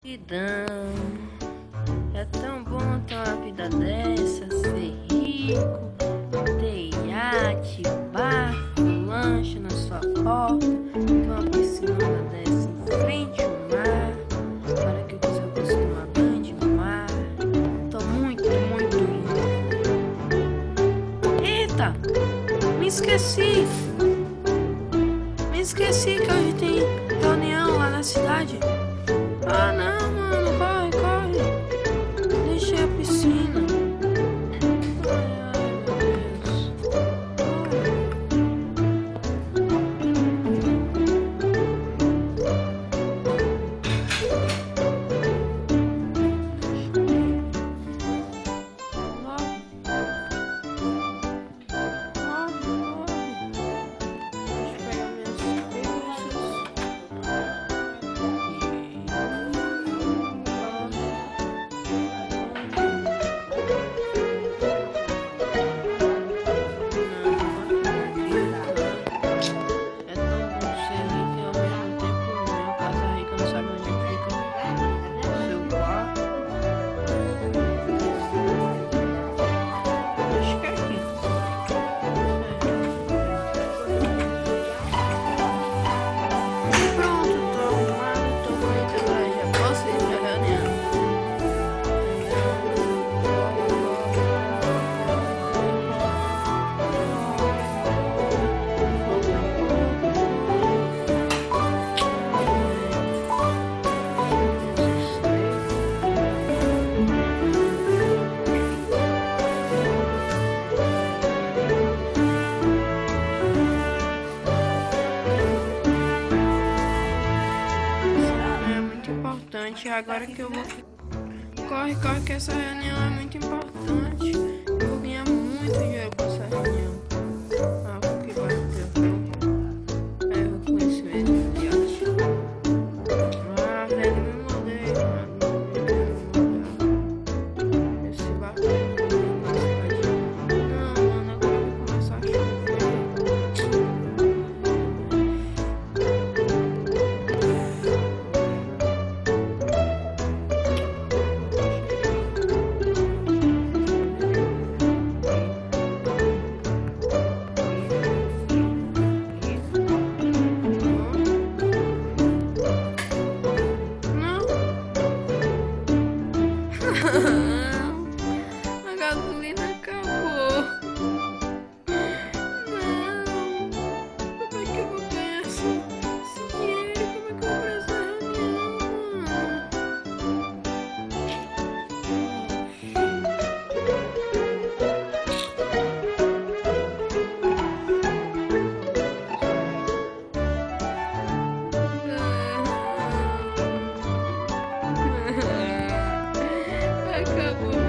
Vidão, é tão bom ter uma vida dessa, ser rico, ter iate, barco, lanche na sua porta, ter uma piscina dessa em frente ao mar, para que você possa tomar banho de mar. Tô muito rico. Eita, me esqueci que hoje tem reunião lá na cidade. Ah não, mano, corre. Deixei a piscina. Ai, meu Deus. Deixa eu pegar minhas É tão bom ser rico e ao mesmo tempo não. Casa rica não sabe onde fica o seu quarto. Acho que é aqui. Pronto, tô arrumado, tô bonito agora. Já posso ir pra reunião. É muito importante. Agora que eu vou. Corre, que essa reunião é muito importante. Eu vou ganhar muito dinheiro com essa reunião. Ah, o que vai ter? É reconhecimento de arte. Ah, velho, me mudei. Esse barco na cidade. Não, mano, agora vai começar a chover. A gasolina acabou. Não. Como é que eu vou ganhar esse dinheiro? Como é que eu vou pra essa reunião? Acabou.